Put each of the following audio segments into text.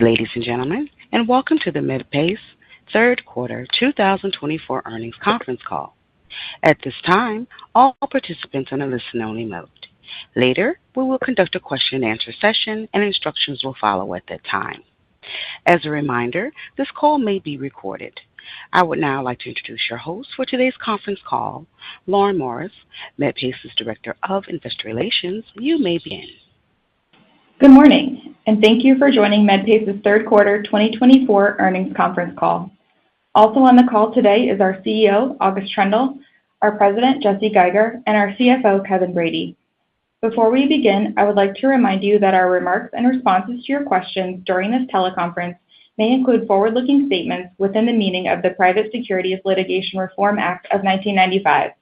Ladies and gentlemen, and welcome to the Medpace third quarter 2024 earnings conference call. At this time, all participants are in a listen-only mode. Later, we will conduct a question-and-answer session, and instructions will follow at that time. As a reminder, this call may be recorded. I would now like to introduce your host for today's conference call, Lauren Morris, Medpace's Director of Investor Relations. You may begin. Good morning, and thank you for joining Medpace's third quarter 2024 earnings conference call. Also on the call today is our CEO, August Troendle, our President, Jesse Geiger, and our CFO, Kevin Brady. Before we begin, I would like to remind you that our remarks and responses to your questions during this teleconference may include forward-looking statements within the meaning of the Private Securities Litigation Reform Act of 1995.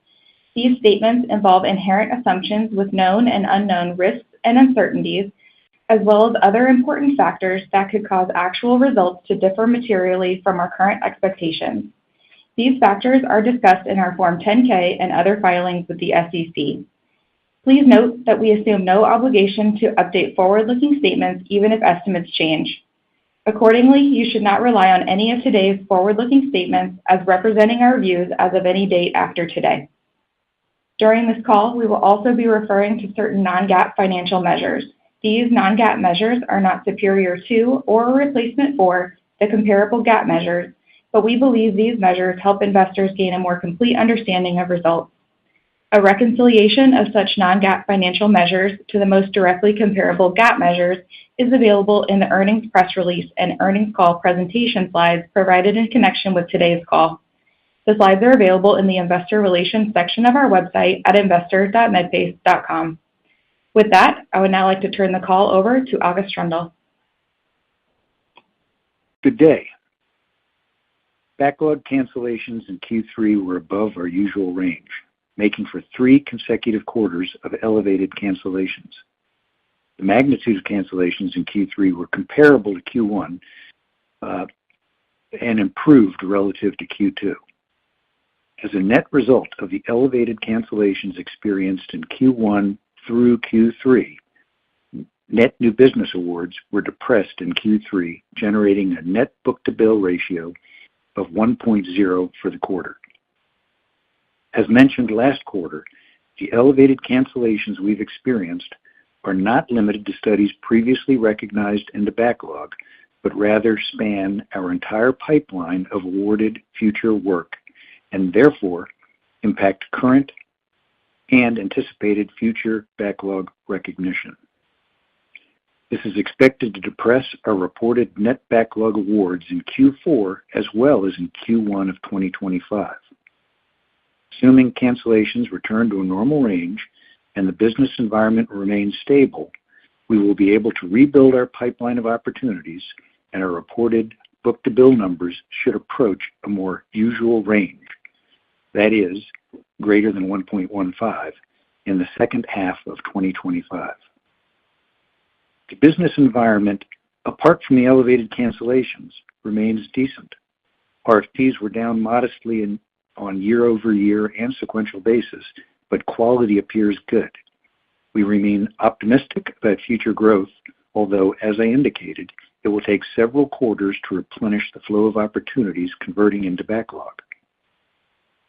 These statements involve inherent assumptions with known and unknown risks and uncertainties, as well as other important factors that could cause actual results to differ materially from our current expectations. These factors are discussed in our Form 10-K and other filings with the SEC. Please note that we assume no obligation to update forward-looking statements even if estimates change. Accordingly, you should not rely on any of today's forward-looking statements as representing our views as of any date after today. During this call, we will also be referring to certain non-GAAP financial measures. These non-GAAP measures are not superior to or a replacement for the comparable GAAP measures, but we believe these measures help investors gain a more complete understanding of results. A reconciliation of such non-GAAP financial measures to the most directly comparable GAAP measures is available in the earnings press release and earnings call presentation slides provided in connection with today's call. The slides are available in the Investor Relations section of our website at investor.medpace.com. With that, I would now like to turn the call over to August Troendle. Good day. Backlog cancellations in Q3 were above our usual range, making for 3 consecutive quarters of elevated cancellations. The magnitude of cancellations in Q3 were comparable to Q1 and improved relative to Q2. As a net result of the elevated cancellations experienced in Q1 through Q3, net new business awards were depressed in Q3, generating a net book-to-bill ratio of 1.0 for the quarter. As mentioned last quarter, the elevated cancellations we've experienced are not limited to studies previously recognized in the backlog, but rather span our entire pipeline of awarded future work and therefore impact current and anticipated future backlog recognition. This is expected to depress our reported net backlog awards in Q4 as well as in Q1 of 2025. Assuming cancellations return to a normal range and the business environment remains stable, we will be able to rebuild our pipeline of opportunities, and our reported book-to-bill numbers should approach a more usual range, that is, greater than 1.15 in the second half of 2025. The business environment, apart from the elevated cancellations, remains decent. RFPs were down modestly on year-over-year and sequential basis, but quality appears good. We remain optimistic about future growth, although, as I indicated, it will take several quarters to replenish the flow of opportunities converting into backlog.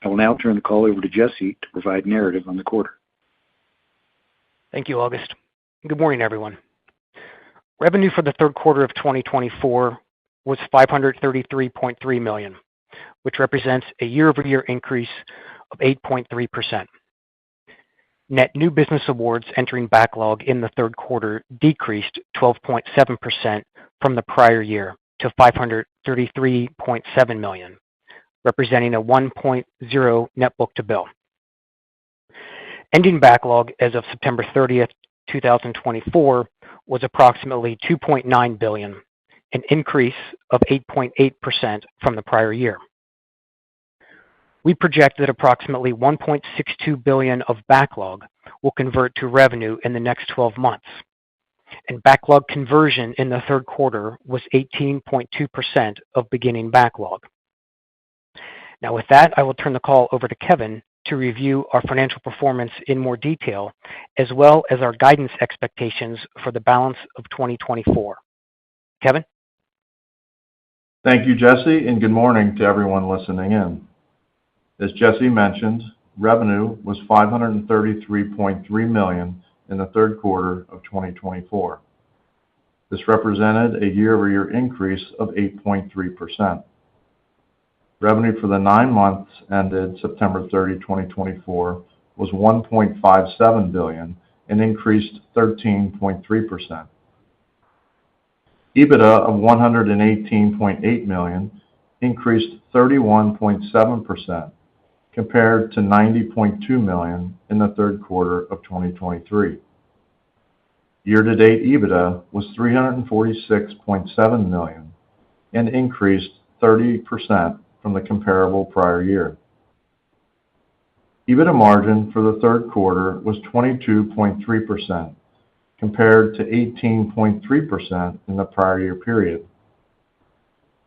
I will now turn the call over to Jesse to provide narrative on the quarter. Thank you, August. Good morning, everyone. Revenue for the third quarter of 2024 was $533.3 million, which represents a year-over-year increase of 8.3%. Net new business awards entering backlog in the third quarter decreased 12.7% from the prior year to $533.7 million, representing a 1.0 net book-to-bill. Ending backlog as of September 30th, 2024 was approximately $2.9 billion, an increase of 8.8% from the prior year. We project that approximately $1.62 billion of backlog will convert to revenue in the next 12 months, and backlog conversion in the third quarter was 18.2% of beginning backlog. Now with that, I will turn the call over to Kevin to review our financial performance in more detail, as well as our guidance expectations for the balance of 2024. Kevin? Thank you, Jesse, and good morning to everyone listening in. As Jesse mentioned, revenue was $533.3 million in the third quarter of 2024. This represented a year-over-year increase of 8.3%. Revenue for the 9 months ended September 30, 2024 was $1.57 billion and increased 13.3%. EBITDA of $118.8 million increased 31.7% compared to $90.2 million in the third quarter of 2023. Year-to-date EBITDA was $346.7 million and increased 30% from the comparable prior year. EBITDA margin for the third quarter was 22.3% compared to 18.3% in the prior year period.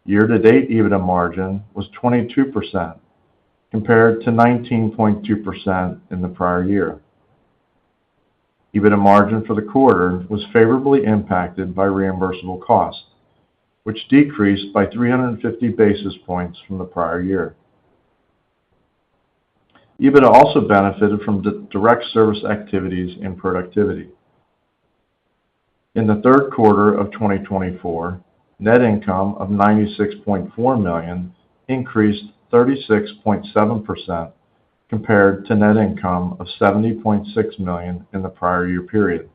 Year-to-date EBITDA margin was 22% compared to 19.2% in the prior year. EBITDA margin for the quarter was favorably impacted by reimbursable costs, which decreased by 350 basis points from the prior year. EBITDA also benefited from direct service activities and productivity. In the third quarter of 2024, net income of $96.4 million increased 36.7% compared to net income of $70.6 million in the prior year period.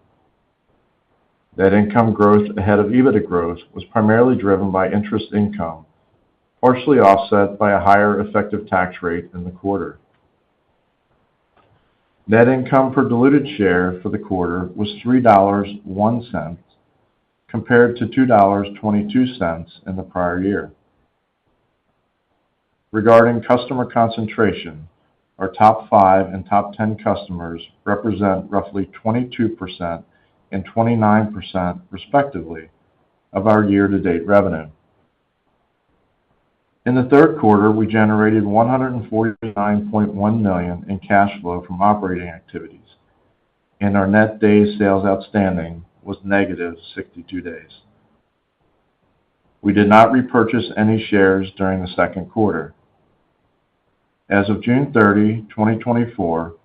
Net income growth ahead of EBITDA growth was primarily driven by interest income, partially offset by a higher effective tax rate in the quarter. Net income per diluted share for the quarter was $3.01 compared to $2.22 in the prior year. Regarding customer concentration, our top 5 and top 10 customers represent roughly 22% and 29% respectively of our year-to-date revenue. In the third quarter, we generated $149.1 million in cash flow from operating activities, and our net days sales outstanding was negative 62 days. We did not repurchase any shares during the second quarter. As of June 30, 2024,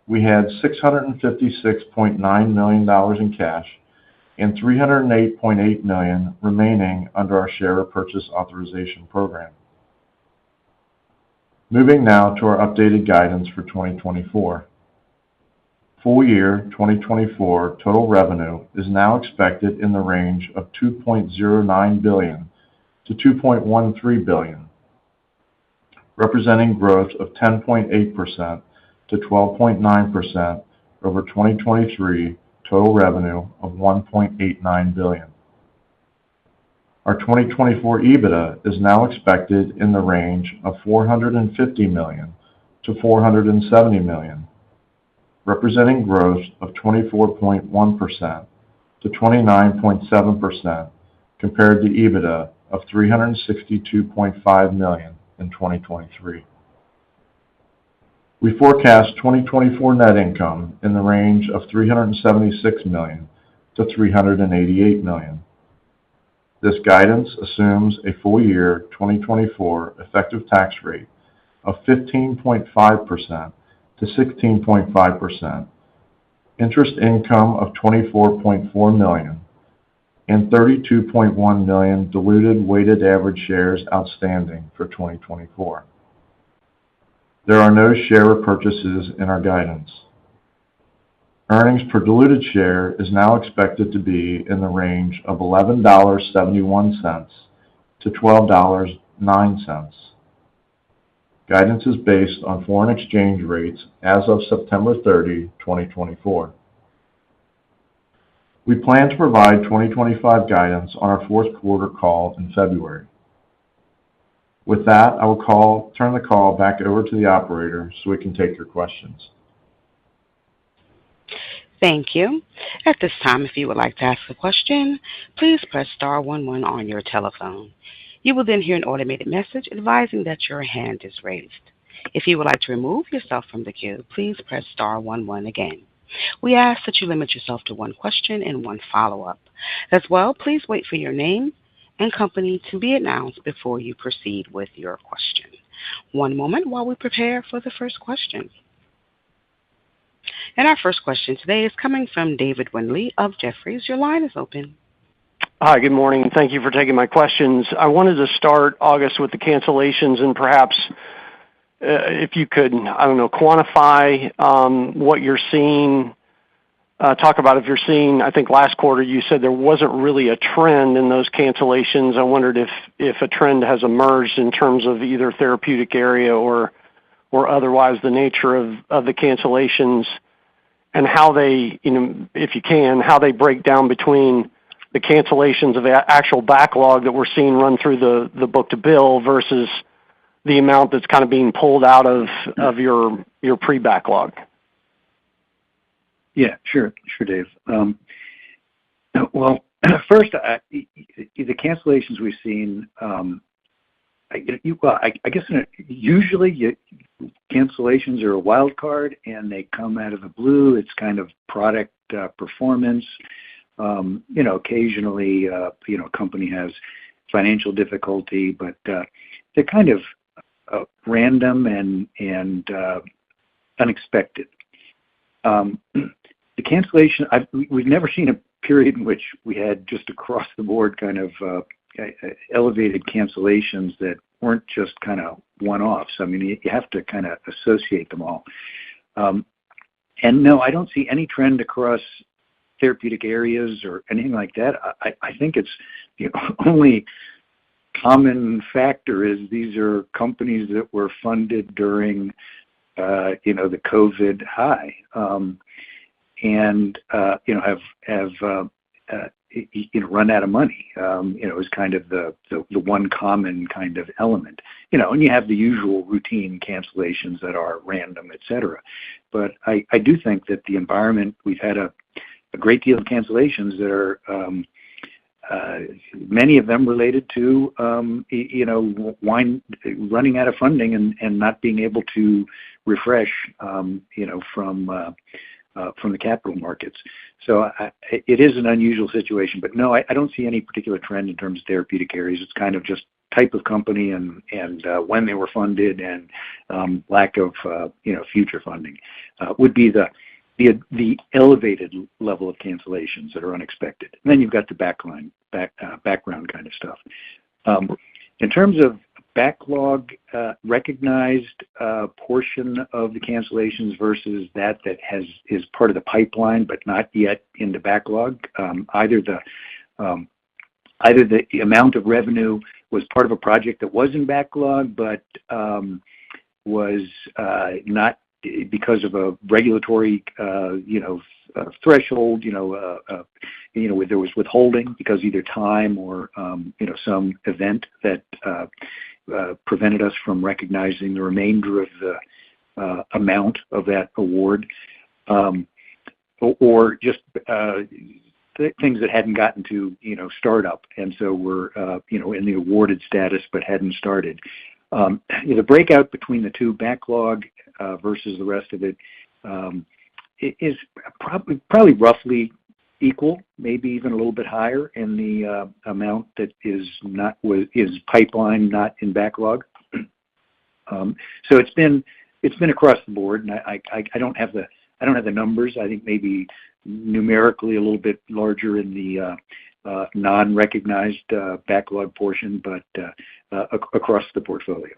we had $656.9 million in cash and $308.8 million remaining under our share repurchase authorization program. Moving now to our updated guidance for 2024. Full year 2024 total revenue is now expected in the range of $2.09 billion to $2.13 billion, representing growth of 10.8% to 12.9% over 2023 total revenue of $1.89 billion. Our 2024 EBITDA is now expected in the range of $450 million to $470 million, representing growth of 24.1% to 29.7% compared to EBITDA of $362.5 million in 2023. We forecast 2024 net income in the range of $376 million to $388 million. This guidance assumes a full year 2024 effective tax rate of 15.5% to 16.5%, interest income of $24.4 million, and 32.1 million diluted weighted average shares outstanding for 2024. There are no share repurchases in our guidance. Earnings per diluted share is now expected to be in the range of $11.71 to $12.09. Guidance is based on foreign exchange rates as of September 30, 2024. We plan to provide 2025 guidance on our fourth quarter call in February. With that, I will turn the call back over to the operator so we can take your questions. Thank you. At this time, if you would like to ask a question, please press star 11 on your telephone. You will then hear an automated message advising that your hand is raised. If you would like to remove yourself from the queue, please press star 11 again. We ask that you limit yourself to one question and one follow-up. As well, please wait for your name and company to be announced before you proceed with your question. One moment while we prepare for the first question. And our first question today is coming from David Windley of Jefferies. Your line is open. Hi, good morning. Thank you for taking my questions. I wanted to start, August, with the cancellations and perhaps if you could, quantify what you're seeing. Talk about if you're seeing, I think last quarter you said there wasn't really a trend in those cancellations. I wondered if a trend has emerged in terms of either therapeutic area or otherwise the nature of the cancellations, and how they, if you can, how they break down between the cancellations of the actual backlog that we're seeing run through the book to bill versus the amount that's kind of being pulled out of your pre-backlog. Yeah, sure, Dave. Well, first, the cancellations we've seen, I guess usually cancellations are a wild card, and they come out of the blue. It's kind of product performance. Occasionally, a company has financial difficulty, but they're kind of random and unexpected. The cancellation, we've never seen a period in which we had just across the board kind of elevated cancellations that weren't just kind of one-offs. I mean, you have to kind of associate them all. And no, I don't see any trend across therapeutic areas or anything like that. I think it's the only common factor is these are companies that were funded during the COVID high, and have run out of money. Is kind of the one common kind of element. And you have the usual routine cancellations that are random, et cetera. But I do think that the environment, we've had a great deal of cancellations that are many of them related to running out of funding and not being able to refresh from the capital markets. So it is an unusual situation, but no, I don't see any particular trend in terms of therapeutic areas. It's kind of just type of company and when they were funded and lack of future funding would be the elevated level of cancellations that are unexpected. And then you've got the background kind of stuff. In terms of backlog recognized portion of the cancellations versus that is part of the pipeline but not yet in the backlog, either the amount of revenue was part of a project that was in backlog but was not because of a regulatory threshold, where there was withholding because either time or some event that prevented us from recognizing the remainder of the amount of that award, or just things that hadn't gotten to startup, and so were in the awarded status but hadn't started. The breakout between the two, backlog versus the rest of it, is probably roughly equal, maybe even a little bit higher in the amount that is pipeline, not in backlog. So it's been across the board, and I don't have the numbers. I think maybe numerically a little bit larger in the non-recognized backlog portion, but across the portfolio.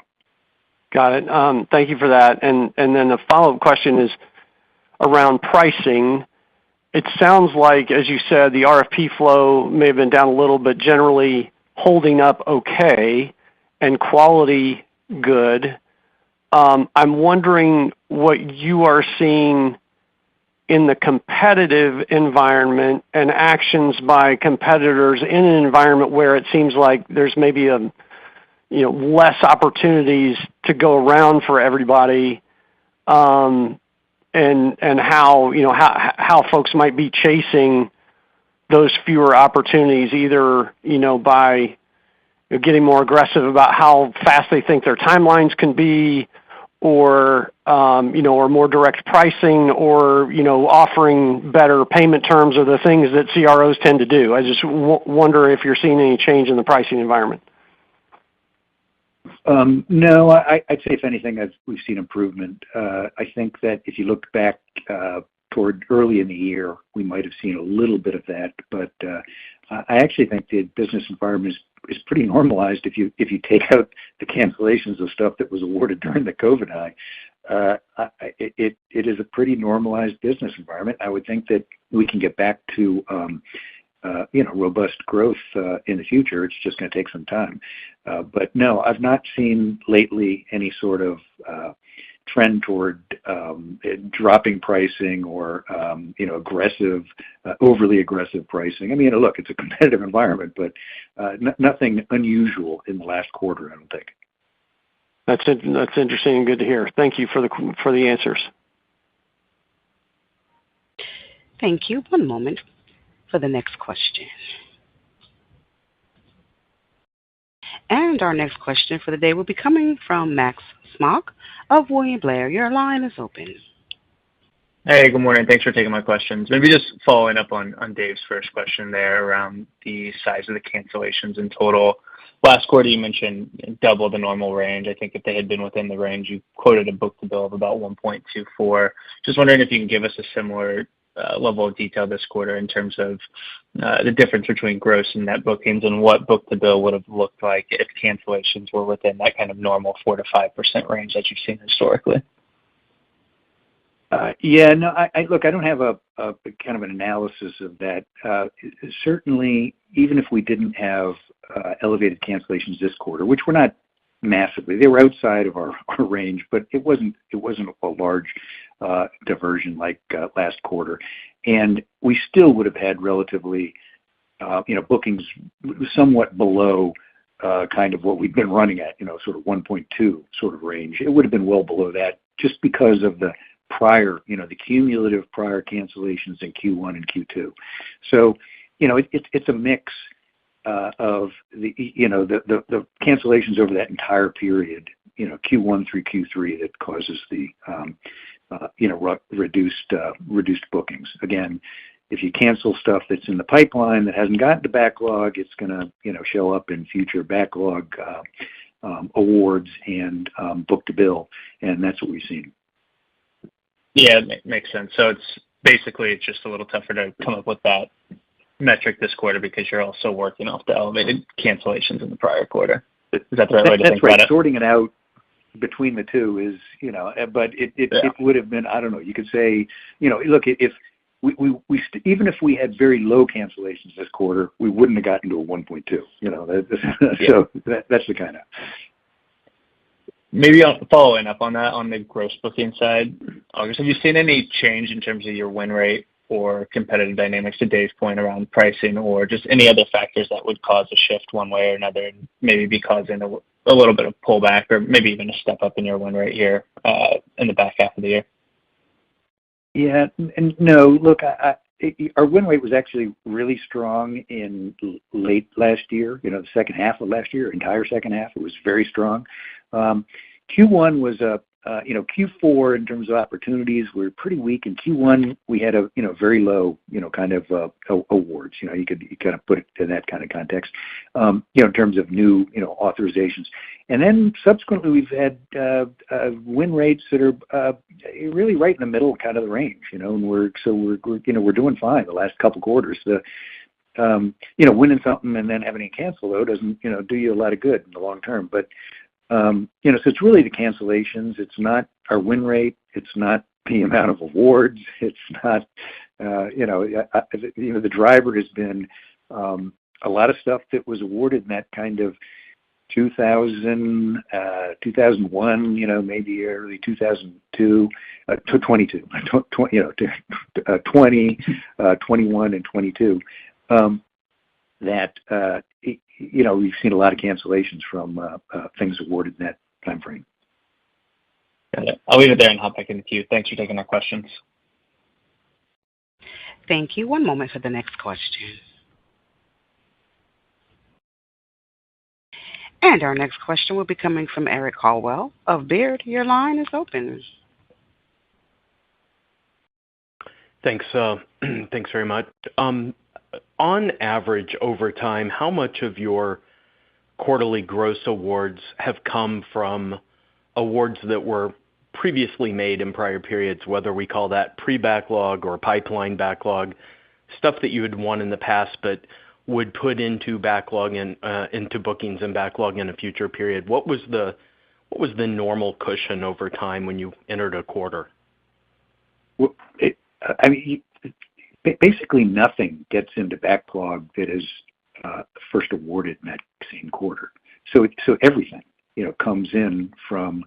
Got it. Thank you for that. And then the follow-up question is around pricing. It sounds like, as you said, the RFP flow may have been down a little, but generally holding up okay, and quality good. I'm wondering what you are seeing in the competitive environment and actions by competitors in an environment where it seems like there's maybe less opportunities to go around for everybody, and how folks might be chasing those fewer opportunities, either by getting more aggressive about how fast they think their timelines can be, or or more direct pricing, or offering better payment terms, are the things that CROs tend to do. I just wonder if you're seeing any change in the pricing environment. No, I'd say if anything, we've seen improvement. I think that if you look back toward early in the year, we might have seen a little bit of that, but I actually think the business environment is pretty normalized if you take out the cancellations of stuff that was awarded during the COVID high. It is a pretty normalized business environment. I would think that we can get back to robust growth in the future. It's just going to take some time. But no, I've not seen lately any sort of trend toward dropping pricing or overly aggressive pricing. I mean, look, it's a competitive environment, but nothing unusual in the last quarter, I don't think. That's interesting and good to hear. Thank you for the answers. Thank you. One moment for the next question. And our next question for the day will be coming from Max Smock of William Blair. Your line is open. Hey, good morning. Thanks for taking my questions. Maybe just following up on Dave's first question there around the size of the cancellations in total. Last quarter, you mentioned double the normal range. I think if they had been within the range, you quoted a book-to-bill of about 1.24. Just wondering if you can give us a similar level of detail this quarter in terms of the difference between gross and net bookings, and what book-to-bill would have looked like if cancellations were within that kind of normal 4 to 5% range that you've seen historically. Look, I don't have a kind of an analysis of that. Certainly, even if we didn't have elevated cancellations this quarter, which were not massively, they were outside of our range, but it wasn't a large diversion like last quarter, and we still would have had relatively bookings somewhat below kind of what we've been running at, sort of 1.2 sort of range. It would have been well below that just because of the prior, the cumulative prior cancellations in Q1 and Q2. So, it's a mix of the cancellations over that entire period, Q1 through Q3, that causes the reduced bookings. Again, if you cancel stuff that's in the pipeline that hasn't gotten to backlog, it's going to show up in future backlog awards and book-to-bill, and that's what we've seen. Yeah, it makes sense. So it's just a little tougher to come up with that metric this quarter because you're also working off the elevated cancellations in the prior quarter. Is that the right way to think about it? Sorting it out between the two is, but it would have been, I don't know, you could say, look, if we even if we had very low cancellations this quarter, we wouldn't have gotten to a 1.2, so that's the kind of. Maybe following up on that, on the gross booking side, August, have you seen any change in terms of your win rate or competitive dynamics, to Dave's point around pricing, or just any other factors that would cause a shift one way or another and maybe be causing a little bit of pullback or maybe even a step up in your win rate here in the back half of the year? Yeah, and no, look, our win rate was actually really strong in late last year, the second half of last year, entire second half. It was very strong. Q1 was Q4 in terms of opportunities were pretty weak. In Q1, we had a very low kind of awards. You could kind of put it in that kind of context. In terms of new authorizations, and then subsequently we've had win rates that are really right in the middle kind of the range. And we're doing fine the last couple quarters. Winning something and then having it cancel though doesn't do you a lot of good in the long term. But so it's really the cancellations. It's not our win rate. It's not the amount of awards. It's not, the driver has been a lot of stuff that was awarded in that kind of 2000, 2001, maybe early 2002, 22, 20, 21, and 22. We've seen a lot of cancellations from things awarded in that time frame. Got it. I'll leave it there and hop back in the queue. Thanks for taking our questions. Thank you. One moment for the next question. And our next question will be coming from Eric Caldwell of Baird. Your line is open. Thanks. Thanks very much. On average, over time, how much of your quarterly gross awards have come from awards that were previously made in prior periods, whether we call that pre-backlog or pipeline backlog, stuff that you had won in the past but would put into backlog and into bookings and backlog in a future period? What was the normal cushion over time when you entered a quarter? Well, basically nothing gets into backlog that is first awarded in that same quarter. So everything comes in from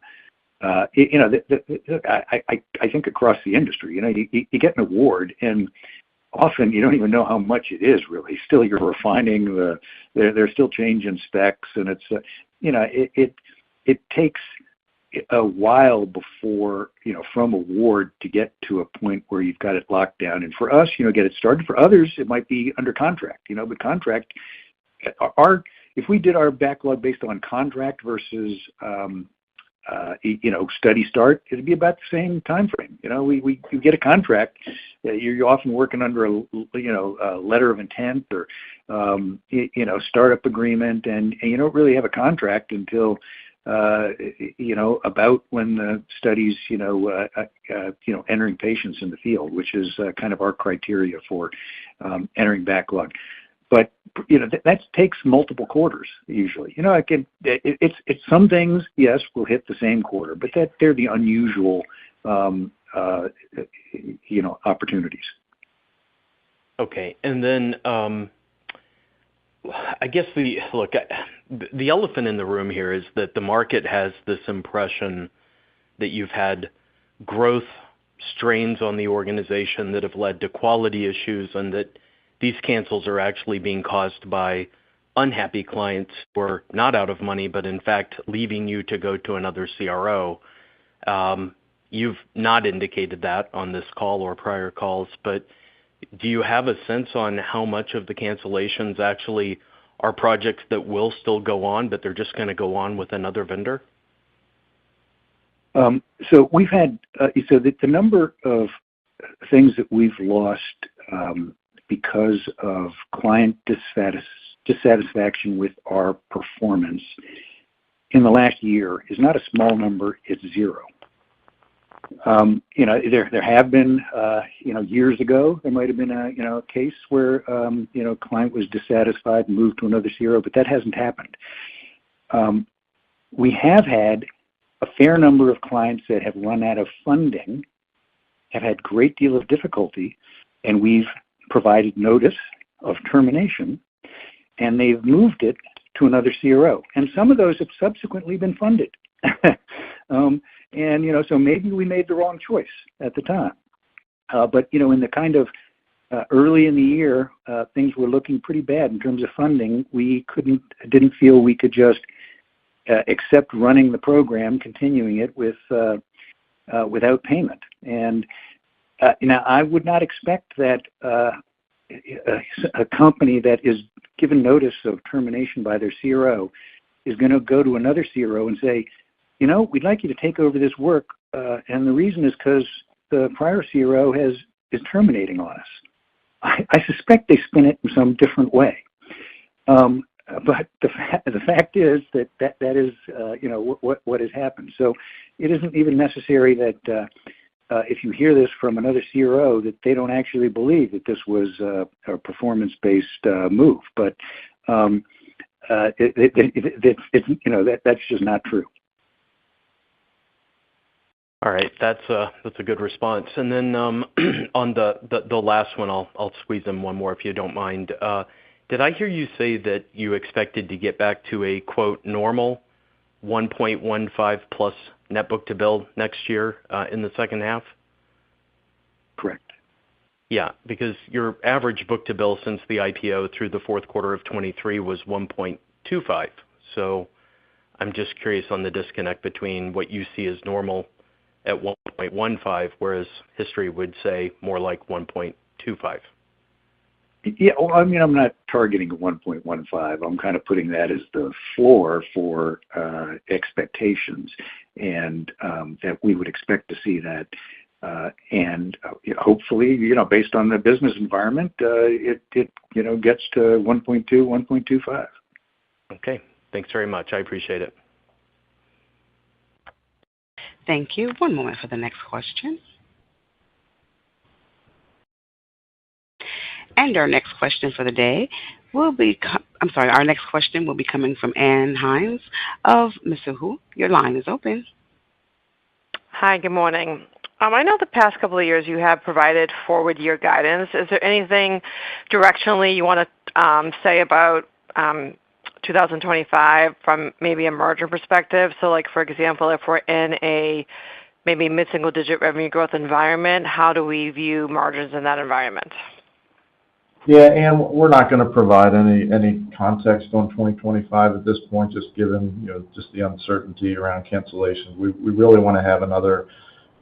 I think across the industry. You get an award and often you don't even know how much it is really. Still, you're refining they're still changing specs, and it's it takes a while before from award to get to a point where you've got it locked down. And for us, get it started. For others, it might be under contract. But contract, if we did our backlog based on contract versus study start, it'd be about the same time frame. You get a contract, you're often working under a letter of intent or startup agreement, and you don't really have a contract until about when the study's entering patients in the field, which is kind of our criteria for entering backlog. But that takes multiple quarters usually. It's some things, yes, will hit the same quarter, but they're the unusual opportunities. Okay, and then I guess the elephant in the room here is that the market has this impression that you've had growth strains on the organization that have led to quality issues, and that these cancels are actually being caused by unhappy clients who are not out of money, but in fact leaving you to go to another CRO. You've not indicated that on this call or prior calls, but do you have a sense on how much of the cancellations actually are projects that will still go on, but they're just going to go on with another vendor? So we've had the number of things that we've lost because of client dissatisfaction with our performance in the last year is not a small number. It's zero. There have been years ago there might have been a case where client was dissatisfied and moved to another CRO, but that hasn't happened. We have had a fair number of clients that have run out of funding, have had great deal of difficulty, and we've provided notice of termination, and they've moved it to another CRO. And some of those have subsequently been funded. So maybe we made the wrong choice at the time. But in the kind of early in the year, things were looking pretty bad in terms of funding. We didn't feel we could just accept running the program, continuing it without payment. And now I would not expect that a company that is given notice of termination by their CRO is going to go to another CRO and say, we'd like you to take over this work, and the reason is because the prior CRO is terminating on us. I suspect they spin it in some different way. But the fact is that is what has happened. So it isn't even necessary that if you hear this from another CRO that they don't actually believe that this was a performance-based move. But that's just not true. All right, that's a good response. And then on the last one, I'll squeeze in one more if you don't mind. Did I hear you say that you expected to get back to a quote normal 1.15 plus net book-to-bill next year in the second half? Correct. Yeah, because your average book-to-bill since the IPO through the fourth quarter of 23 was 1.25. So I'm just curious on the disconnect between what you see as normal at 1.15, whereas history would say more like 1.25. Yeah, well, I mean, I'm not targeting 1.15. I'm kind of putting that as the floor for expectations, and that we would expect to see that. Hopefully, based on the business environment, it gets to 1.2, 1.25. Okay. Thanks very much. I appreciate it. Thank you. One moment for the next question. And our next question for the day will be, our next question will be coming from Ann Hines of Mizuho. Your line is open. Hi, good morning. I know the past couple of years you have provided forward year guidance. Is there anything directionally you want to say about 2025 from maybe a margin perspective? So like, for example, if we're in a maybe mid-single digit revenue growth environment, how do we view margins in that environment? Yeah, and we're not going to provide any context on 2025 at this point, just given just the uncertainty around cancellations. We really want to have another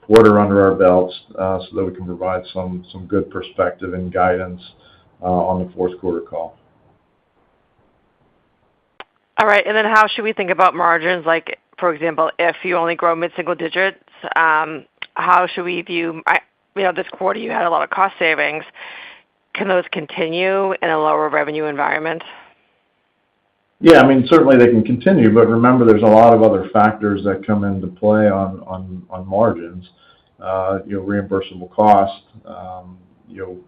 quarter under our belts so that we can provide some good perspective and guidance on the fourth quarter call. All right, and then how should we think about margins? Like, for example, if you only grow mid-single digits, how should we view? This quarter you had a lot of cost savings. Can those continue in a lower revenue environment? Yeah, I mean, certainly they can continue, but remember there's a lot of other factors that come into play on margins. Reimbursable cost,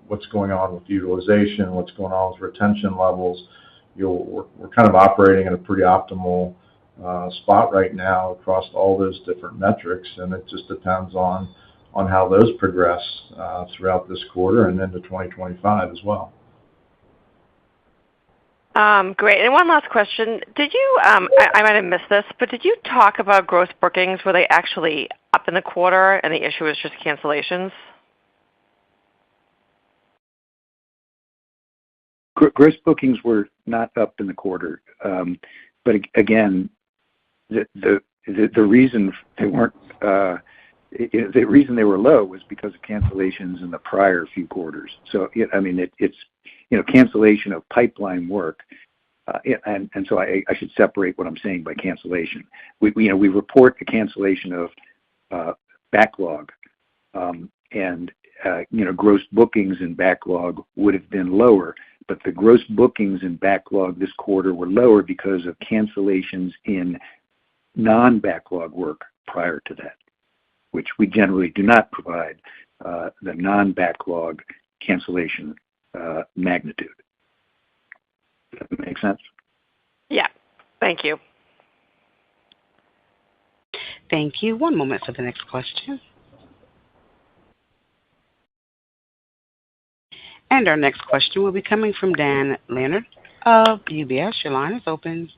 what's going on with utilization, what's going on with retention levels. We're kind of operating in a pretty optimal spot right now across all those different metrics, and it just depends on how those progress throughout this quarter and into 2025 as well. Great. And one last question. Did you, I might have missed this, but did you talk about gross bookings? Were they actually up in the quarter and the issue was just cancellations? Gross bookings were not up in the quarter. But again, the reason they weren't, the reason they were low was because of cancellations in the prior few quarters. So, I mean, it's cancellation of pipeline work. And so I should separate what I'm saying by cancellation. We report the cancellation of backlog, and gross bookings in backlog would have been lower, but the gross bookings in backlog this quarter were lower because of cancellations in non-backlog work prior to that, which we generally do not provide the non-backlog cancellation magnitude. Does that make sense? Yeah. Thank you. Thank you. One moment for the next question. And our next question will be coming from Dan Leonard of UBS. Your line is open.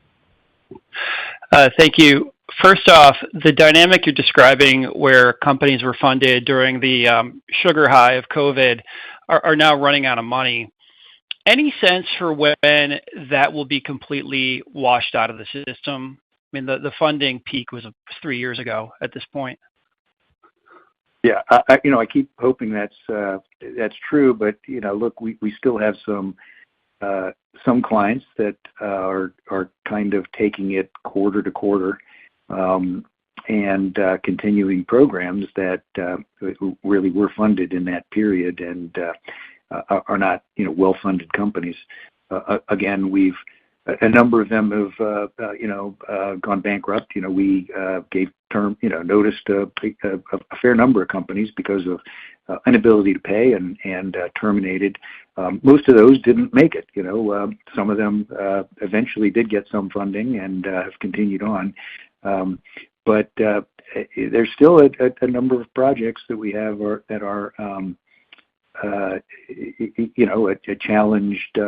Thank you. First off, the dynamic you're describing where companies were funded during the sugar high of COVID are now running out of money. Any sense for when that will be completely washed out of the system? I mean, the funding peak was 3 years ago at this point. Yeah, I keep hoping that's true, but look, we still have some clients that are kind of taking it quarter to quarter, and continuing programs that really were funded in that period and are not well-funded companies. Again, a number of them have gone bankrupt. We gave notice to a fair number of companies because of inability to pay and terminated. Most of those didn't make it. Some of them eventually did get some funding and have continued on. But there's still a number of projects that we have that are a challenged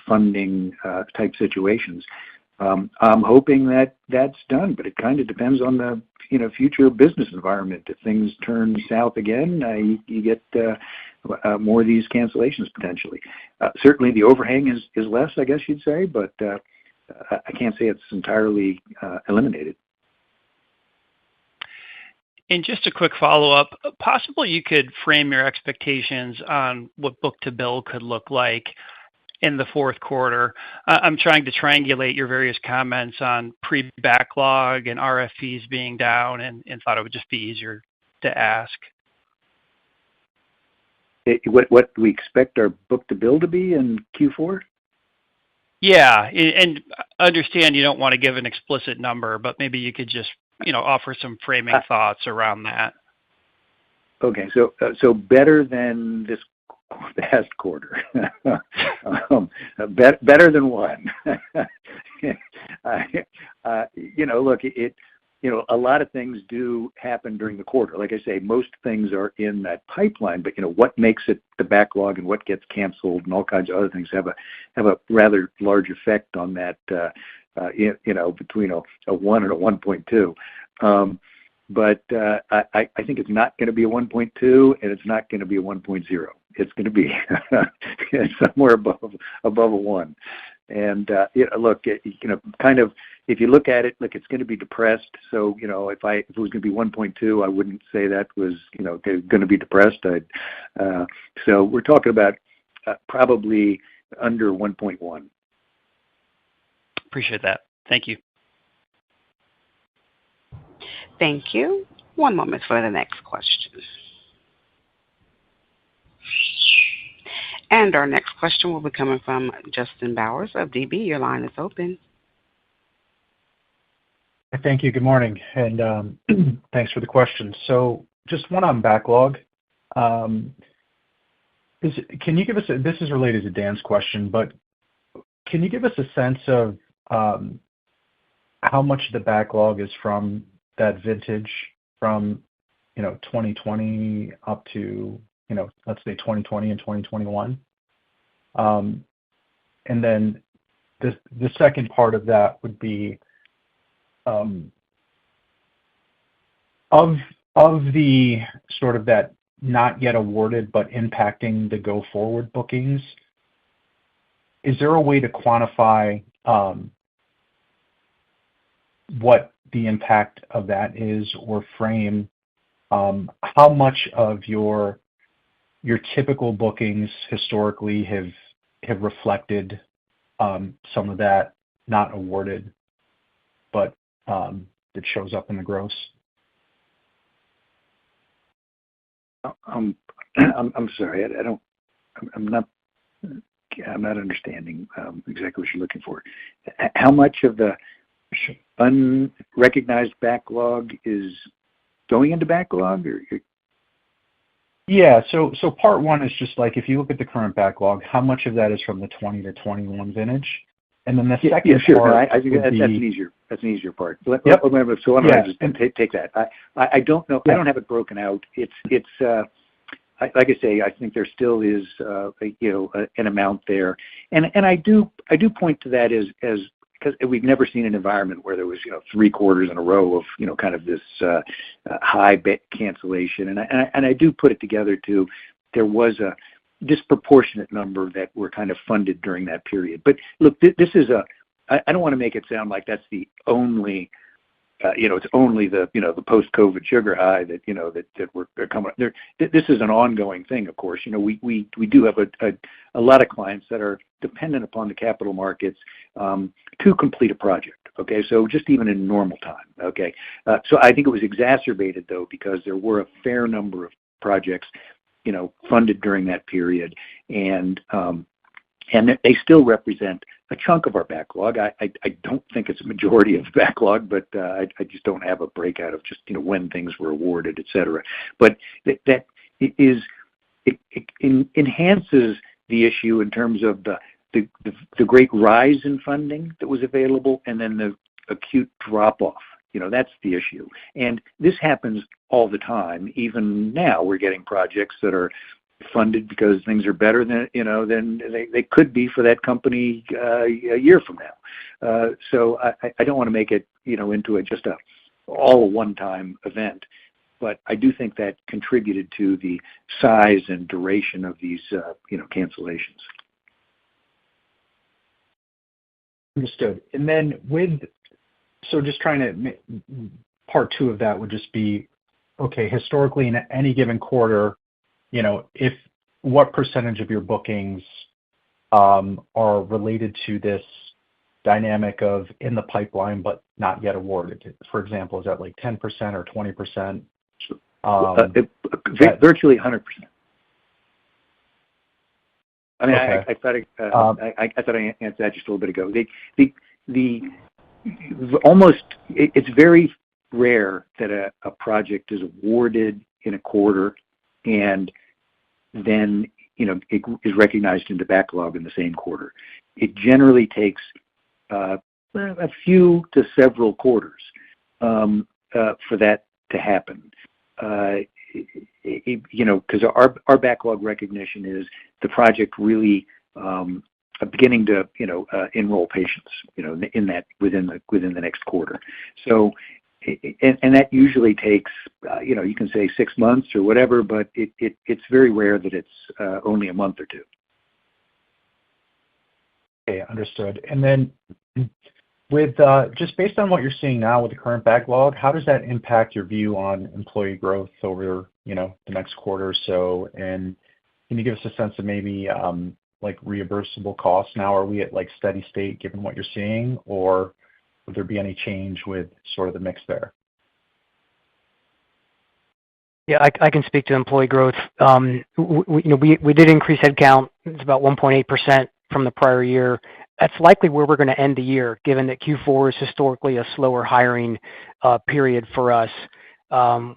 funding type situations. I'm hoping that that's done, but it kind of depends on the future business environment. If things turn south again, you get more of these cancellations potentially. Certainly the overhang is less, I guess you'd say, but I can't say it's entirely eliminated. And just a quick follow-up, possibly you could frame your expectations on what book-to-bill could look like in the fourth quarter. I'm trying to triangulate your various comments on pre-backlog and RFPs being down, and thought it would just be easier to ask. What do we expect our book-to-bill to be in Q4? Yeah, and understand you don't want to give an explicit number, but maybe you could just, offer some framing thoughts around that. Okay, so better than this past quarter. Better than one. Look, a lot of things do happen during the quarter. Like I say, most things are in that pipeline, but what makes it the backlog and what gets canceled and all kinds of other things have a rather large effect on that. Between a 1 and a 1.2. But I think it's not going to be a 1.2, and it's not going to be a 1.0. It's going to be somewhere above a 1. And look, kind of, if you look at it, look, it's going to be depressed. So if it was going to be 1.2, I wouldn't say that was going to be depressed. So we're talking about probably under 1.1. Appreciate that. Thank you. Thank you. One moment for the next question. And our next question will be coming from Justin Bowers of DB. Your line is open. Thank you. Good morning, and thanks for the question. So just one on backlog. Can you give us this is related to Dan's question, but can you give us a sense of how much the backlog is from that vintage from 2020 up to let's say 2020 and 2021, and then the second part of that would be of the sort of that not yet awarded but impacting the go forward bookings. Is there a way to quantify what the impact of that is, or frame how much of your typical bookings historically have reflected some of that not awarded, but that shows up in the gross? I'm sorry. I'm not understanding exactly what you're looking for. How much of the unrecognized backlog is going into backlog? Yeah. So part one is just like, if you look at the current backlog, how much of that is from the 20 to 21 vintage? And then the second part I think that's an easier part. So I'm going to just take that. I don't know. Yeah. I don't have it broken out. It's like I say, I think there still is an amount there, and I do point to that as because we've never seen an environment where there was 3 quarters in a row of kind of this high cancellation, and I do put it together too. There was a disproportionate number that were kind of funded during that period. But look, this is I don't want to make it sound like that's the only it's only the the post-COVID sugar high that that we're coming there. This is an ongoing thing, of course. We do have a lot of clients that are dependent upon the capital markets to complete a project. Okay, so just even in normal time. Okay, so I think it was exacerbated though because there were a fair number of projects funded during that period, and they still represent a chunk of our backlog. I don't think it's a majority of the backlog, but I just don't have a breakout of just when things were awarded, et cetera. But that enhances the issue in terms of the great rise in funding that was available, and then the acute drop off. That's the issue, and this happens all the time. Even now, we're getting projects that are funded because things are better than than they could be for that company a year from now. So I don't want to make it into just a one-time event, but I do think that contributed to the size and duration of these cancellations. Understood. And then just trying to part two of that would just be, okay, historically in any given quarter, if what percentage of your bookings are related to this dynamic of in the pipeline but not yet awarded? For example, is that like 10% or 20%? Virtually 100%. I mean, okay. I thought I answered that just a little bit ago. It's very rare that a project is awarded in a quarter and then it is recognized in the backlog in the same quarter. It generally takes a few to several quarters for that to happen. Because our backlog recognition is the project really beginning to enroll patients in that within the next quarter. So and that usually takes you can say 6 months or whatever, but it's very rare that it's only a month or two. Okay, understood. And then with just based on what you're seeing now with the current backlog, how does that impact your view on employee growth over the next quarter or so? And can you give us a sense of maybe like reimbursable costs now? Are we at like steady state given what you're seeing, or would there be any change with sort of the mix there? Yeah, I can speak to employee growth. We did increase headcount. It's about 1.8% from the prior year. That's likely where we're going to end the year, given that Q4 is historically a slower hiring period for us.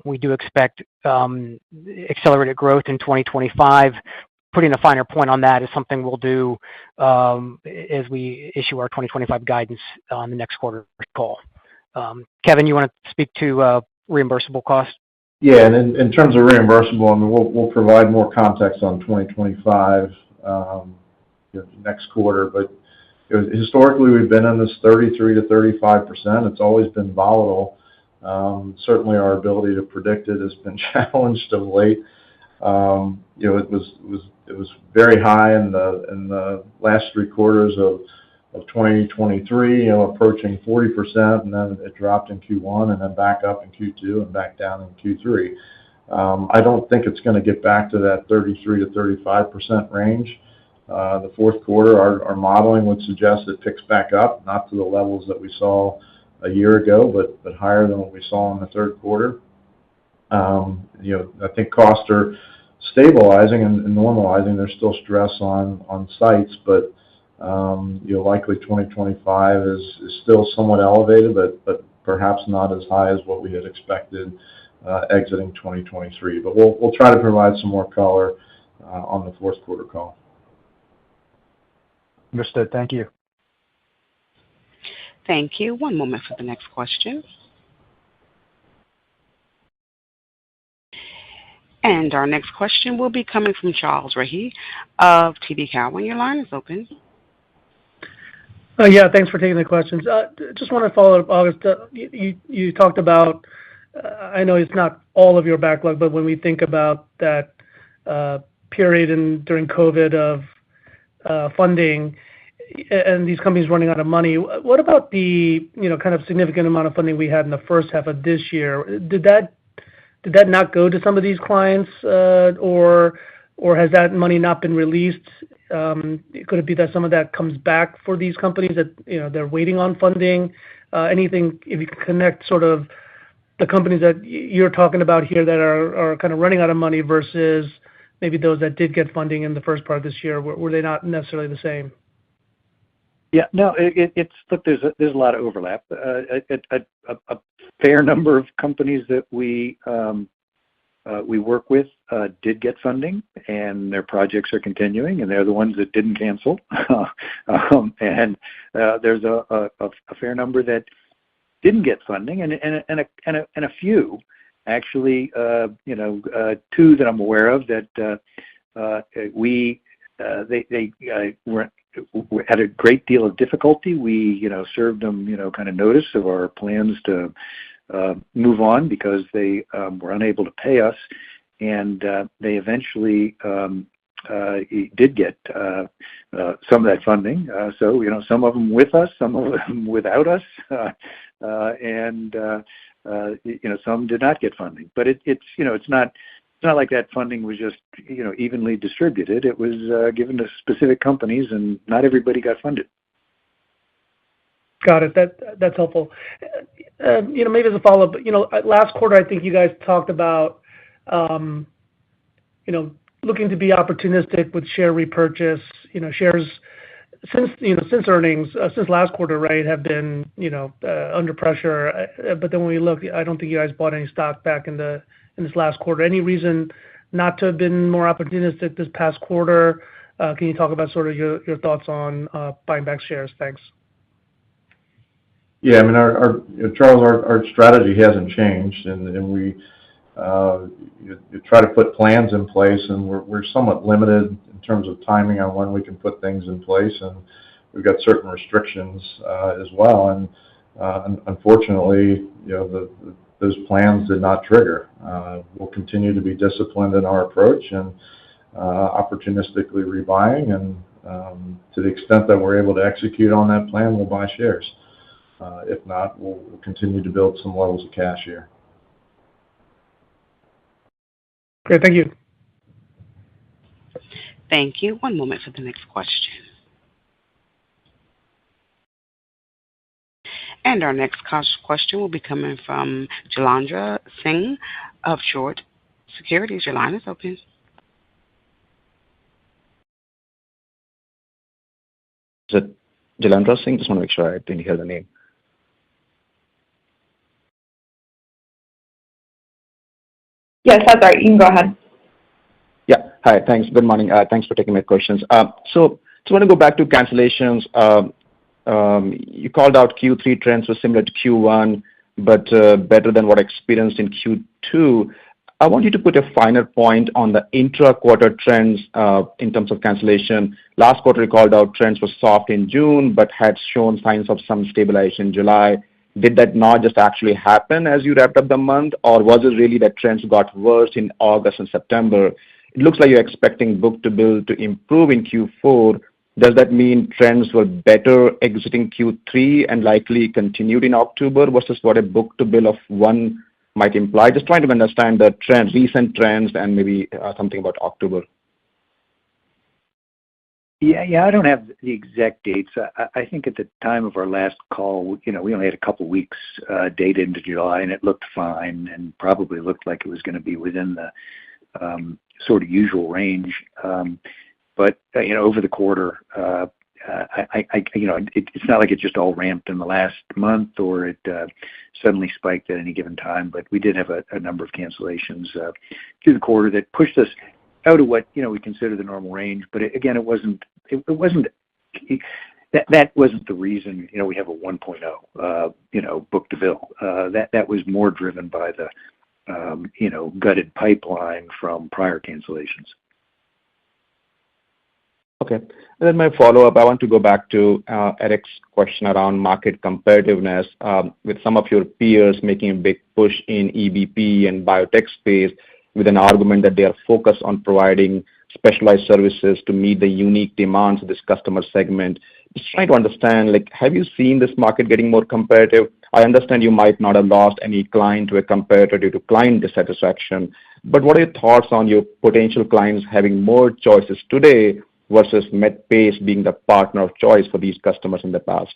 We do expect accelerated growth in 2025. Putting a finer point on that is something we'll do as we issue our 2025 guidance on the next quarter call. Kevin, you want to speak to reimbursable costs? Yeah, and in terms of reimbursable, I mean, we'll provide more context on 2025 next quarter. But historically, we've been in this 33 to 35%. It's always been volatile. Certainly, our ability to predict it has been challenged of late. It was very high in the last 3 quarters of 2023, approaching 40%, and then it dropped in Q1, and then back up in Q2, and back down in Q3. I don't think it's going to get back to that 33 to 35% range. The fourth quarter, our modeling would suggest it picks back up, not to the levels that we saw a year ago, but higher than what we saw in the third quarter. I think costs are stabilizing and normalizing. There's still stress on sites, but likely 2025 is still somewhat elevated, but perhaps not as high as what we had expected exiting 2023. But we'll try to provide some more color on the fourth quarter call. Understood. Thank you. Thank you. One moment for the next question. And our next question will be coming from Charles Rhyee of TD Cowen. Your line is open. Yeah, thanks for taking the questions. Just want to follow up, August. You talked about, I know it's not all of your backlog, but when we think about that period during COVID of funding and these companies running out of money, what about the kind of significant amount of funding we had in the first half of this year? Did that not go to some of these clients, or has that money not been released? Could it be that some of that comes back for these companies that they're waiting on funding? Anything, if you can connect sort of the companies that you're talking about here that are kind of running out of money versus maybe those that did get funding in the first part of this year, were they not necessarily the same? Yeah, no, look, there's a lot of overlap. A fair number of companies that we work with did get funding, and their projects are continuing, and they're the ones that didn't cancel. And there's a fair number that didn't get funding, and a few, actually, 2 that I'm aware of that they had a great deal of difficulty. We served them kind of notice of our plans to move on because they were unable to pay us, and they eventually did get some of that funding. So some of them with us, some of them without us, and some did not get funding. But it's not It's not like that funding was just, evenly distributed. It was given to specific companies, and not everybody got funded. Got it. That's helpful. Maybe as a follow-up, last quarter, I think you guys talked about, looking to be opportunistic with share repurchase. Shares since earnings, since last quarter, right, have been, under pressure. But then when we look, I don't think you guys bought any stock back in this last quarter. Any reason not to have been more opportunistic this past quarter? Can you talk about sort of your thoughts on buying back shares? Thanks. Yeah, I mean, Charles, our strategy hasn't changed, and we you try to put plans in place, and we're somewhat limited in terms of timing on when we can put things in place, and we've got certain restrictions as well. And unfortunately, those plans did not trigger. We'll continue to be disciplined in our approach and opportunistically rebuying, and to the extent that we're able to execute on that plan, we'll buy shares. If not, we'll continue to build some levels of cash here. Great. Thank you. Thank you. One moment for the next question. And our next question will be coming from Jailendra Singh of Truist Securities. Your line is open. Is it Jailendra Singh? Just want to make sure I didn't hear the name. Yes, that's right. You can go ahead. Yeah. Hi. Thanks. Good morning. Thanks for taking my questions. So I want to go back to cancellations. You called out Q3 trends were similar to Q1, but better than what experienced in Q2. I want you to put a finer point on the intra-quarter trends in terms of cancellation. Last quarter, you called out trends were soft in June, but had shown signs of some stabilization in July. Did that not just actually happen as you wrapped up the month, or was it really that trends got worse in August and September? It looks like you're expecting book-to-bill to improve in Q4. Does that mean trends were better exiting Q3 and likely continued in October versus what a book-to-bill of 1 might imply? Just trying to understand the recent trends and maybe something about October. Yeah, I don't have the exact dates. I think at the time of our last call, we only had a couple weeks data into July, and it looked fine and probably looked like it was going to be within the sort of usual range. But over the quarter, it's not like it just all ramped in the last month or it suddenly spiked at any given time. But we did have a number of cancellations through the quarter that pushed us out of what we consider the normal range. But again, it wasn't that wasn't the reason we have a 1.0 book-to-bill. That was more driven by the gutted pipeline from prior cancellations. Okay. And then my follow-up, I want to go back to Eric's question around market competitiveness. With some of your peers making a big push in EBP and biotech space with an argument that they are focused on providing specialized services to meet the unique demands of this customer segment. Just trying to understand, have you seen this market getting more competitive? I understand you might not have lost any client to a competitor due to client dissatisfaction, but what are your thoughts on your potential clients having more choices today versus Medpace being the partner of choice for these customers in the past?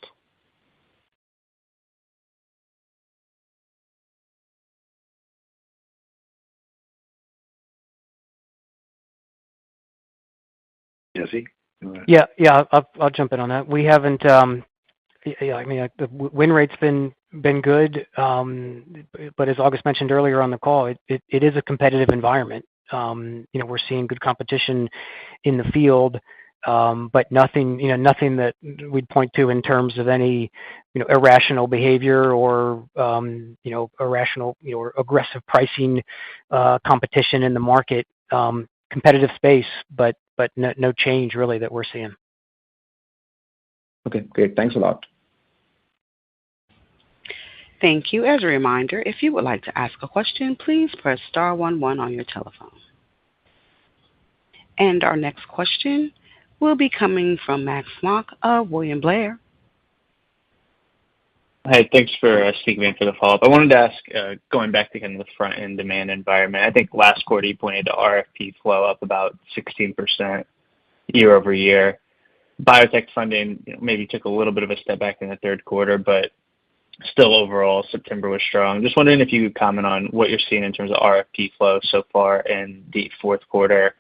Jesse? Yeah, I'll jump in on that. We haven't. The win rate's been good, but as August mentioned earlier on the call, it is a competitive environment. We're seeing good competition in the field, but nothing that we'd point to in terms of any irrational behavior or irrational or aggressive pricing competition in the market. Competitive space, but no change really that we're seeing. Okay, great. Thanks a lot. Thank you. As a reminder, if you would like to ask a question, please press star 11 on your telephone. And our next question will be coming from Max Smock of William Blair. Hey, thanks for speaking in for the follow-up. I wanted to ask, going back to kind of the front-end demand environment, I think last quarter you pointed to RFP flow up about 16% year over year. Biotech funding maybe took a little bit of a step back in the third quarter, but still overall, September was strong. Just wondering if you could comment on what you're seeing in terms of RFP flow so far in the fourth quarter,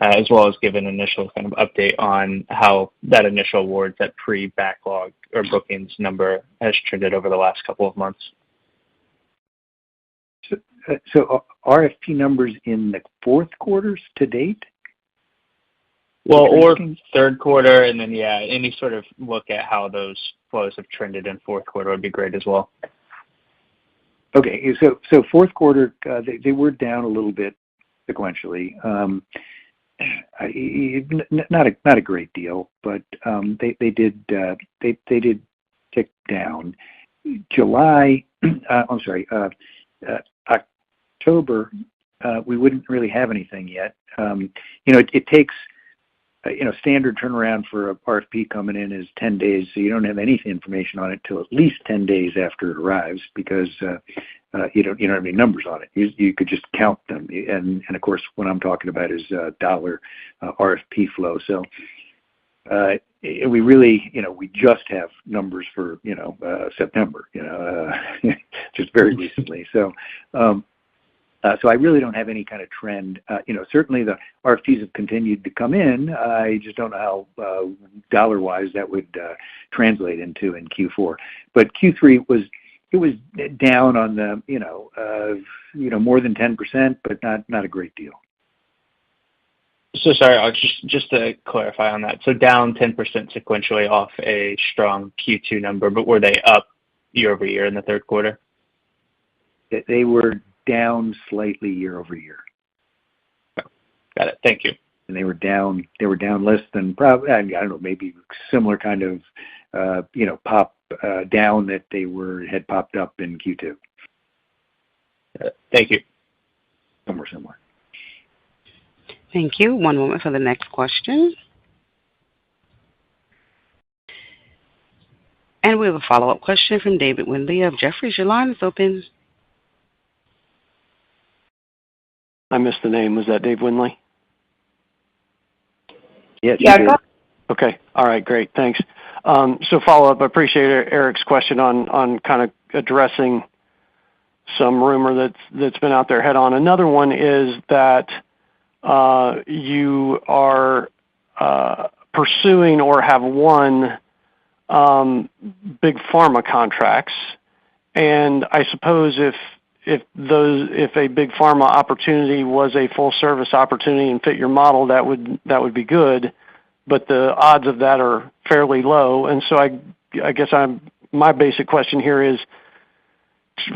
as well as give an initial kind of update on how that initial award, that pre-backlog or bookings number has trended over the last couple of months. So RFP numbers in the fourth quarters to date? Well, or third quarter, and then, yeah, any sort of look at how those flows have trended in fourth quarter would be great as well. Okay. So fourth quarter, they were down a little bit sequentially. Not a great deal, but they did tick down. July, I'm sorry, October, we wouldn't really have anything yet. It takes, standard turnaround for a RFP coming in is 10 days, so you don't have any information on it till at least 10 days after it arrives because you don't have any numbers on it. You could just count them, and of course, what I'm talking about is dollar RFP flow. So we really, we just have numbers for September, just very recently. So I really don't have any kind of trend. Certainly the RFPs have continued to come in. I just don't know how dollar-wise that would translate into in Q4. But Q3 was down on the more than 10%, but not a great deal. So sorry, just to clarify on that. So down 10% sequentially off a strong Q2 number, but were they up year over year in the third quarter? They were down slightly year over year. Got it. Thank you. And they were down less than probably, I don't know, maybe similar kind of pop down that they had popped up in Q2. Thank you. Somewhere similar. Thank you. One moment for the next question. And we have a follow-up question from David Windley of Jefferies. Your line is open. I missed the name. Was that Dave Windley? Yes. Yeah. Okay. All right. Great. Thanks. So follow-up, I appreciate Eric's question on kind of addressing some rumor that's been out there head on. Another one is that you are pursuing or have won big pharma contracts, and I suppose if a big pharma opportunity was a full service opportunity and fit your model, that would be good, but the odds of that are fairly low. And so I guess my basic question here is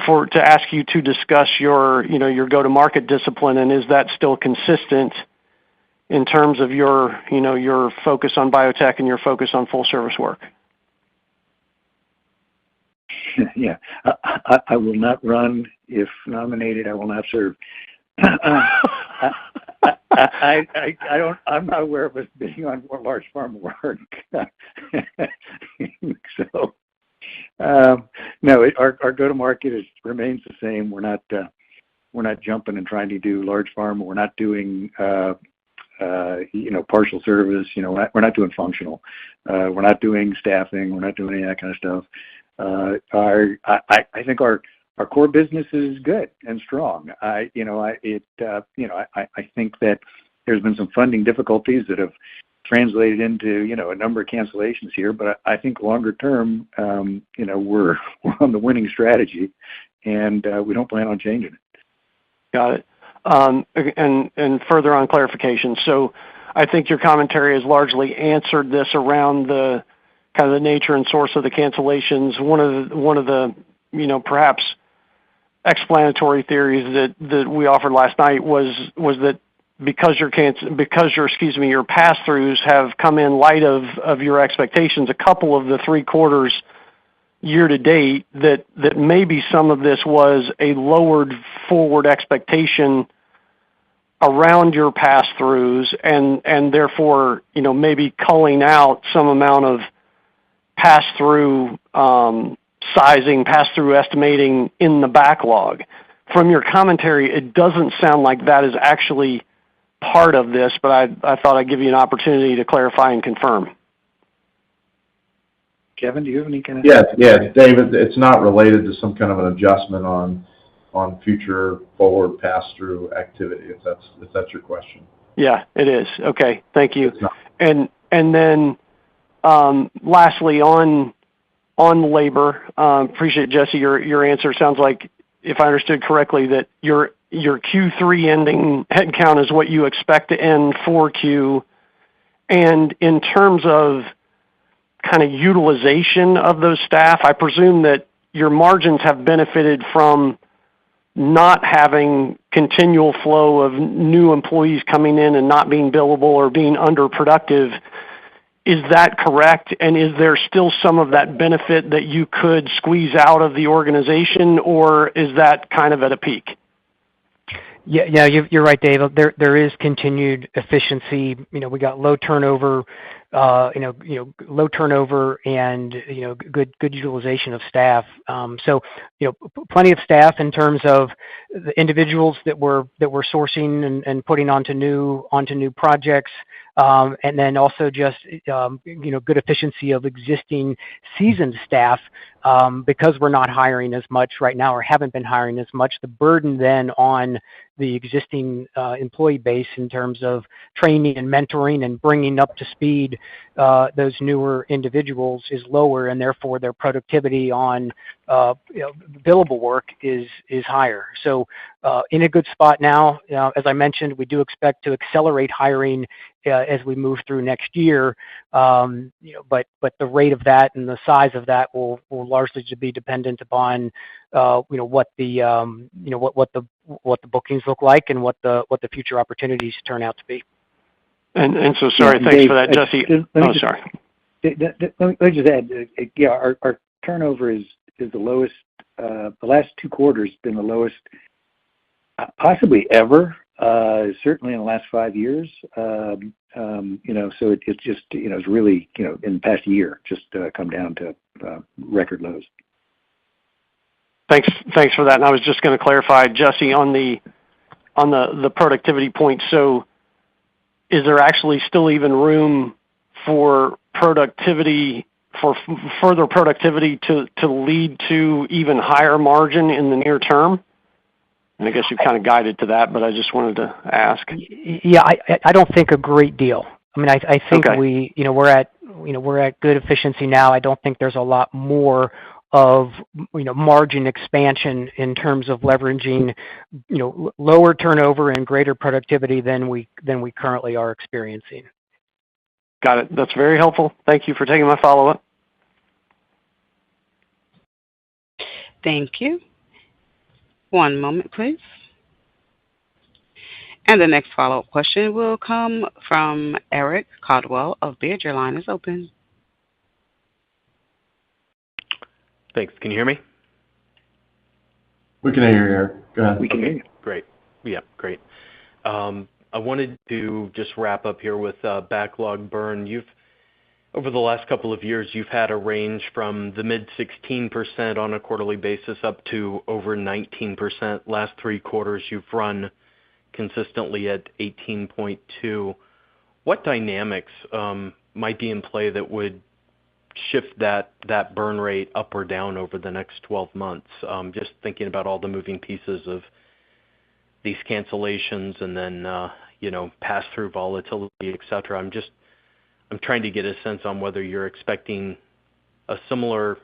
to ask you to discuss your go-to-market discipline, and is that still consistent in terms of your focus on biotech and your focus on full service work? Yeah, I will not run. If nominated, I will not serve. I'm not aware of us being on more large pharma work. So, no, our go-to-market remains the same. We're not jumping and trying to do large pharma. We're not doing partial service. We're not doing functional. We're not doing staffing. We're not doing any of that kind of stuff. I think our core business is good and strong. I think that there's been some funding difficulties that have translated into a number of cancellations here, but I think longer term, we're on the winning strategy, and we don't plan on changing it. Got it. And further on clarification. So I think your commentary has largely answered this around the kind of the nature and source of the cancellations. One of the perhaps explanatory theories that we offered last night was that because your pass-throughs have come in light of your expectations, a couple of the 3 quarters year to date, that maybe some of this was a lowered forward expectation around your pass-throughs, and therefore maybe culling out some amount of pass-through sizing, pass-through estimating in the backlog. From your commentary, it doesn't sound like that is actually part of this, but I thought I'd give you an opportunity to clarify and confirm. Kevin, do you have any kind of? Yeah, David, it's not related to some kind of an adjustment on future forward pass-through activity, if that's your question. Yeah, it is. Okay, thank you. And then lastly, on labor, appreciate, Jesse, your answer. Sounds like, if I understood correctly, that your Q3 ending headcount is what you expect to end 4Q. And in terms of kind of utilization of those staff, I presume that your margins have benefited from not having continual flow of new employees coming in and not being billable or being underproductive. Is that correct? And is there still some of that benefit that you could squeeze out of the organization, or is that kind of at a peak? Yeah, you're right, Dave. There is continued efficiency. We got low turnover, low turnover and good utilization of staff. So plenty of staff in terms of the individuals that we're sourcing and putting onto new projects. And then also just good efficiency of existing seasoned staff, because we're not hiring as much right now or haven't been hiring as much. The burden then on the existing employee base in terms of training and mentoring and bringing up to speed those newer individuals is lower, and therefore their productivity on billable work is higher. So in a good spot now. As I mentioned, we do expect to accelerate hiring as we move through next year. But the rate of that and the size of that will largely be dependent upon what the bookings look like and what the future opportunities turn out to be. And so sorry, thanks Dave, for that, Jesse. Sorry. Let me just add. Our turnover is the lowest. The last 2 quarters been the lowest, possibly ever. Certainly in the last 5 years. So it's just it's really in the past year just come down to record lows. Thanks for that. And I was just going to clarify, Jesse, on the productivity point. So is there actually still even room for productivity, for further productivity to lead to even higher margin in the near term? And I guess you've kind of guided to that, but I just wanted to ask. Yeah, I don't think a great deal. I mean, I think okay. we're at good efficiency now. I don't think there's a lot more of margin expansion in terms of leveraging lower turnover and greater productivity than we currently are experiencing. Got it. That's very helpful. Thank you for taking my follow-up. Thank you. One moment, please. And the next follow-up question will come from Eric Caldwell of Baird. Your line is open. Thanks. Can you hear me? We can hear you, Eric. Go ahead. We can hear you. Great. Yeah, great. I wanted to just wrap up here with backlog burn. Over the last couple of years, you've had a range from the mid 16% on a quarterly basis up to over 19%. Last 3 quarters, you've run consistently at 18.2. What dynamics might be in play that would shift that burn rate up or down over the next 12 months? Just thinking about all the moving pieces of these cancellations and then pass-through volatility, et cetera. I'm trying to get a sense on whether you're expecting a similar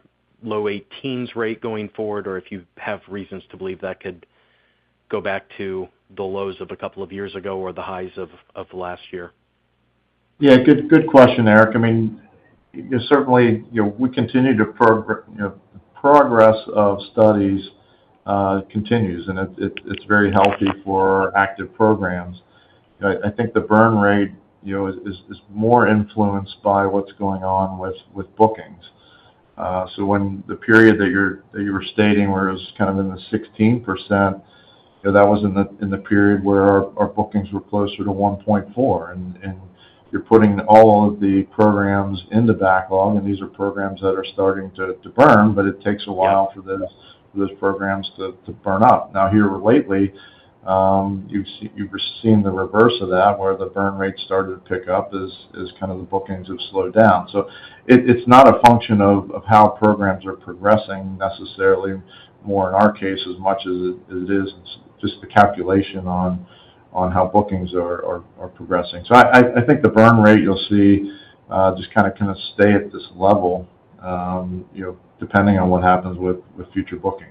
low 18s rate going forward, or if you have reasons to believe that could go back to the lows of a couple of years ago or the highs of last year. Yeah, good question, Eric. I mean, certainly, we continue to progress of studies continues, and it's very healthy for active programs. I think the burn rate is more influenced by what's going on with bookings. So when the period that you were stating, where it was kind of in the 16%, that was in the period where our bookings were closer to 1.4, and you're putting all of the programs into backlog, and these are programs that are starting to burn, but it takes a while for those programs to burn up. Now here lately, you've seen the reverse of that, where the burn rate started to pick up as kind of the bookings have slowed down. So it's not a function of how programs are progressing necessarily, more in our case, as much as it is just the calculation on how bookings are progressing. So I think the burn rate you'll see just kind of stay at this level, depending on what happens with future bookings.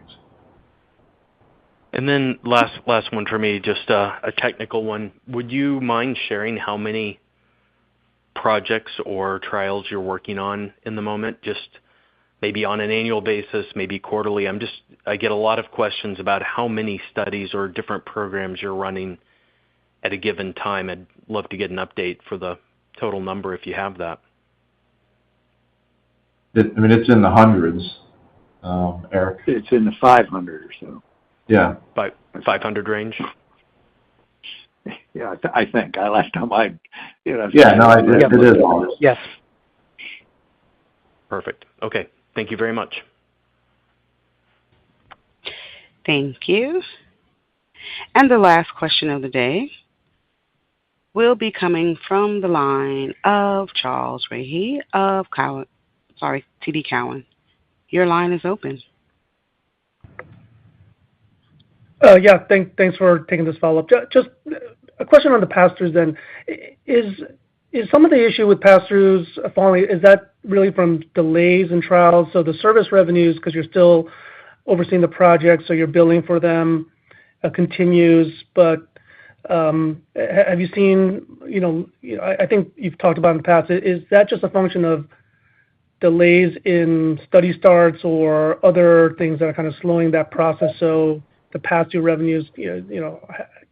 And then last one for me, just a technical one. Would you mind sharing how many projects or trials you're working on in the moment? Just maybe on an annual basis, maybe quarterly. I get a lot of questions about how many studies or different programs you're running at a given time. I'd love to get an update for the total number if you have that. It's in the hundreds, Eric. It's in the 500 or so. Yeah. 500 range? Yeah, I think. Last time it is. Yes. Perfect. Okay. Thank you very much. Thank you. And the last question of the day will be coming from the line of Charles Rhyee of TD Cowen. Your line is open. Thanks for taking this follow-up. Just a question on the pass-throughs then. Is some of the issue with pass-throughs falling, is that really from delays in trials? So the service revenues, because you're still overseeing the project, so you're billing for them, continues, but have you seen, I think you've talked about in the past, is that just a function of delays in study starts or other things that are kind of slowing that process, so the pass-through revenues,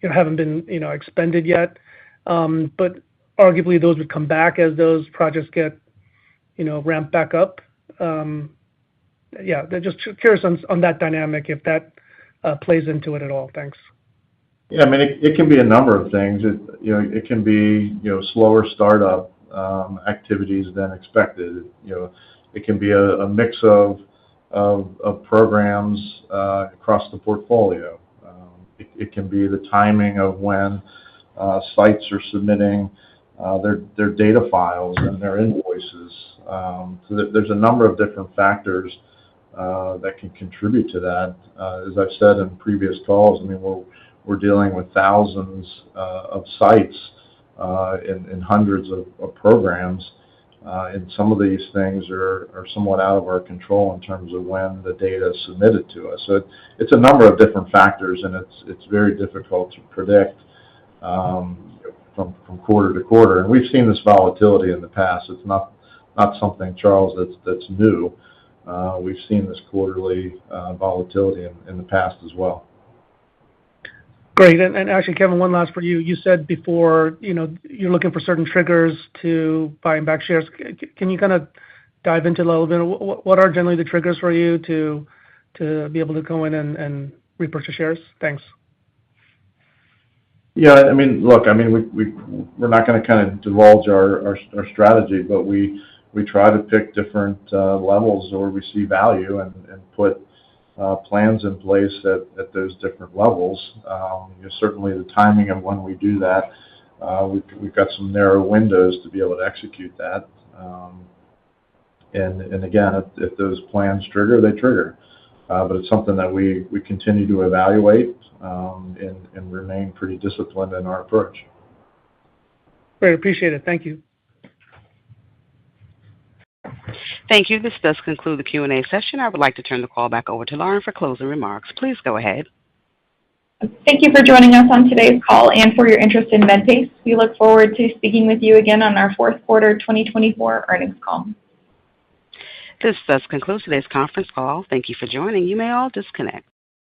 haven't been, expended yet, but arguably those would come back as those projects get, ramped back up. They're just curious on that dynamic, if that plays into it at all. Thanks. Yeah, it can be a number of things. It can be slower startup activities than expected. It can be a mix of programs across the portfolio. It can be the timing of when sites are submitting their data files and their invoices. So there's a number of different factors that can contribute to that. As I've said in previous calls, we're dealing with thousands of sites in hundreds of programs. And some of these things are somewhat out of our control in terms of when the data is submitted to us. So it's a number of different factors, and it's very difficult to predict from quarter to quarter. And we've seen this volatility in the past. It's not something, Charles, that's new. We've seen this quarterly volatility in the past as well. Great. And actually, Kevin, one last for you. You said before, you're looking for certain triggers to buying back shares. Can you kind of dive into a little bit? What are generally the triggers for you to be able to go in and repurchase shares? Thanks. Yeah, look, we're not going to kind of divulge our strategy, but we try to pick different levels where we see value and put plans in place at those different levels. Certainly the timing of when we do that, we've got some narrow windows to be able to execute that. And again, if those plans trigger, they trigger. But it's something that we continue to evaluate and remain pretty disciplined in our approach. Great, appreciate it. Thank you. Thank you. This does conclude the Q&A session. I would like to turn the call back over to Lauren for closing remarks. Please go ahead. Thank you for joining us on today's call and for your interest in Medpace. We look forward to speaking with you again on our fourth quarter 2024 earnings call. This does conclude today's conference call. Thank you for joining. You may all disconnect.